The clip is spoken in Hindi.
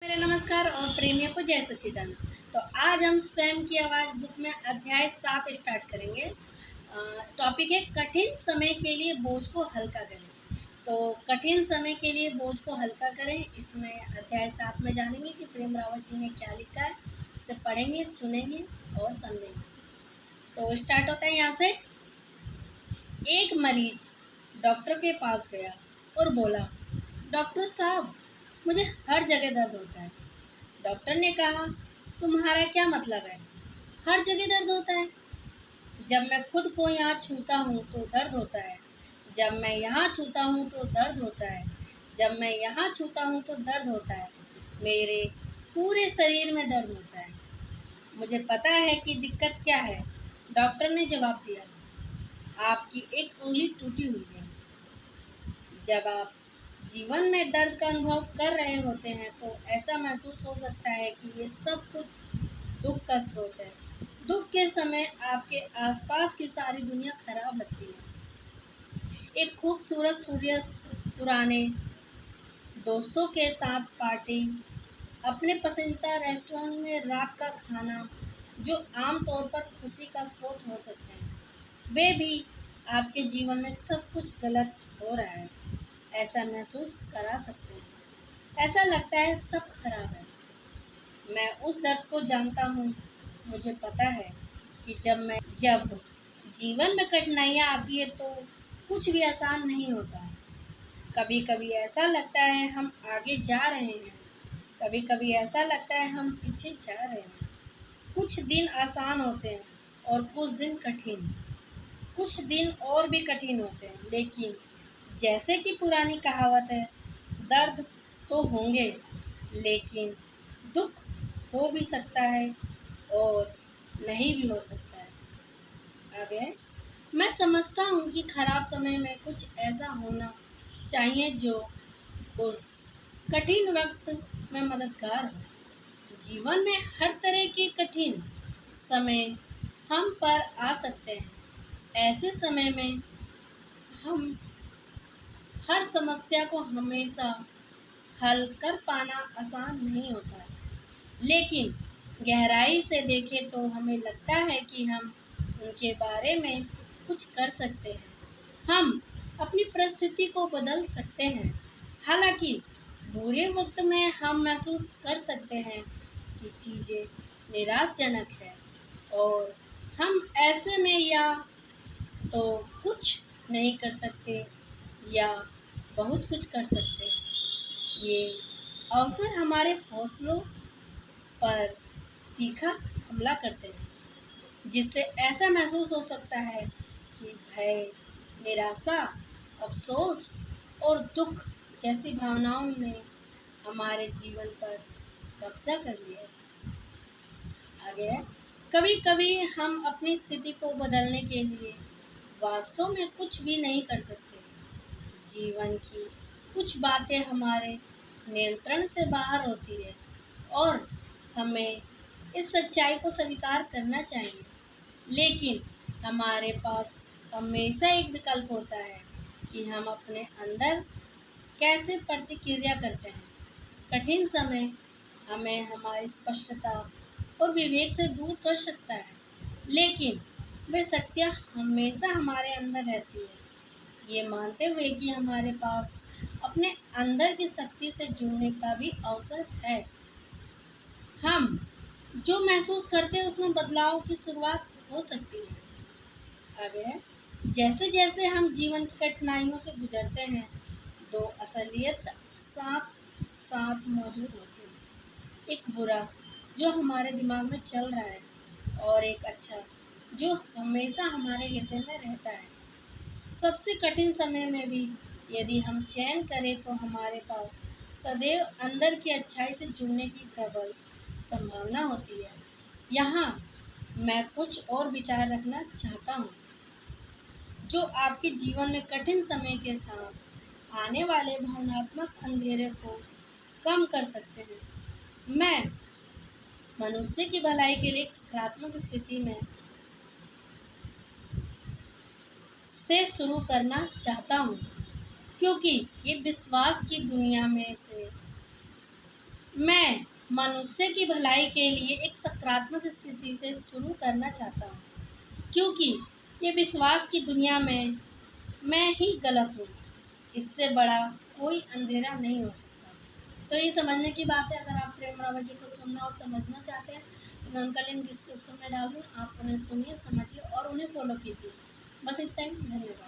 मेरा नमस्कार और प्रेमियों को जय सच्चिदानंद। तो आज हम स्वयं की आवाज़ बुक में अध्याय 7 स्टार्ट करेंगे। टॉपिक है कठिन समय के लिए बोझ को हल्का करें। तो कठिन समय के लिए बोझ को हल्का करें, इसमें अध्याय 7 में जानेंगे कि प्रेम रावत जी ने क्या लिखा है। इसे पढ़ेंगे, सुनेंगे और समझेंगे। तो स्टार्ट होता है यहाँ से। एक मरीज डॉक्टर के पास गया और बोला, डॉक्टर साहब, मुझे हर जगह दर्द होता है। डॉक्टर ने कहा, तुम्हारा क्या मतलब है? हर जगह दर्द होता है। जब मैं खुद को यहाँ छूता हूँ तो दर्द होता है। जब मैं यहाँ छूता हूँ तो दर्द होता है। जब मैं यहाँ छूता हूँ तो दर्द होता है। मेरे पूरे शरीर में दर्द होता है। मुझे पता है कि दिक्कत क्या है। डॉक्टर ने जवाब दिया, आपकी एक उंगली टूटी हुई है। जब आप जीवन में दर्द का अनुभव कर रहे होते हैं तो ऐसा महसूस हो सकता है कि ये सब कुछ दुख का स्रोत है। दुख के समय आपके आसपास की सारी दुनिया खराब लगती है। एक खूबसूरत सूर्यास्त, पुराने दोस्तों के साथ पार्टी, अपने पसंदीदा रेस्टोरेंट में रात का खाना, जो आमतौर पर खुशी का स्रोत हो सकते हैं, वे भी आपके जीवन में सब कुछ गलत हो रहा है ऐसा महसूस करा सकते हैं। ऐसा लगता है सब खराब है। मैं उस दर्द को जानता हूँ। मुझे पता है कि जब जीवन में कठिनाइयाँ आती है तो कुछ भी आसान नहीं होता है। कभी कभी ऐसा लगता है हम आगे जा रहे हैं, कभी कभी ऐसा लगता है हम पीछे जा रहे हैं। कुछ दिन आसान होते हैं और कुछ दिन कठिन, कुछ दिन और भी कठिन होते हैं। लेकिन जैसे कि पुरानी कहावत है, दर्द तो होंगे लेकिन दुख हो भी सकता है और नहीं भी हो सकता है। आगे, मैं समझता हूँ कि खराब समय में कुछ ऐसा होना चाहिए जो उस कठिन वक्त में मददगार हो। जीवन में हर तरह के कठिन समय हम पर आ सकते हैं। ऐसे समय में हम हर समस्या को हमेशा हल कर पाना आसान नहीं होता है। लेकिन गहराई से देखें तो हमें लगता है कि हम उनके बारे में कुछ कर सकते हैं। हम अपनी परिस्थिति को बदल सकते हैं। हालांकि बुरे वक्त में हम महसूस कर सकते हैं कि चीज़ें निराशजनक है और हम ऐसे में या तो कुछ नहीं कर सकते या बहुत कुछ कर सकते हैं। ये अवसर हमारे हौसलों पर तीखा हमला करते हैं, जिससे ऐसा महसूस हो सकता है कि भय, निराशा, अफसोस और दुख जैसी भावनाओं ने हमारे जीवन पर कब्जा कर लिया है। आगे, कभी कभी हम अपनी स्थिति को बदलने के लिए वास्तव में कुछ भी नहीं कर सकते। जीवन की कुछ बातें हमारे नियंत्रण से बाहर होती है और हमें इस सच्चाई को स्वीकार करना चाहिए। लेकिन हमारे पास हमेशा एक विकल्प होता है कि हम अपने अंदर कैसे प्रतिक्रिया करते हैं। कठिन समय हमें हमारी स्पष्टता और विवेक से दूर कर सकता है, लेकिन वे शक्तियाँ हमेशा हमारे अंदर रहती है। ये मानते हुए कि हमारे पास अपने अंदर की शक्ति से जुड़ने का भी अवसर है। हम जो महसूस करते हैं उसमें बदलाव की शुरुआत हो सकती है। आगे, जैसे जैसे हम जीवन की कठिनाइयों से गुजरते हैं, दो असलियत साथ साथ मौजूद होती है। एक बुरा जो हमारे दिमाग में चल रहा है और एक अच्छा जो हमेशा हमारे हृदय में रहता है। सबसे कठिन समय में भी यदि हम चयन करें तो हमारे पास सदैव अंदर की अच्छाई से जुड़ने की प्रबल संभावना होती है। यहाँ मैं कुछ और विचार रखना चाहता हूँ जो आपके जीवन में कठिन समय के साथ आने वाले भावनात्मक अंधेरे को कम कर सकते हैं। मैं मनुष्य की भलाई के लिए एक सकारात्मक स्थिति में से शुरू करना चाहता हूँ, क्योंकि ये विश्वास की दुनिया में से मैं मनुष्य की भलाई के लिए एक सकारात्मक स्थिति से शुरू करना चाहता हूँ, क्योंकि ये विश्वास की दुनिया में मैं ही गलत हूँ। इससे बड़ा कोई अंधेरा नहीं हो सकता। तो ये समझने की बात है। अगर आप प्रेम रावत जी को सुनना और समझना चाहते हैं तो मैं उनका लिंक डिस्क्रिप्शन में डाल दूँ, आप उन्हें सुनिए, समझिए और उन्हें फॉलो कीजिए। बस इतना ही। धन्यवाद।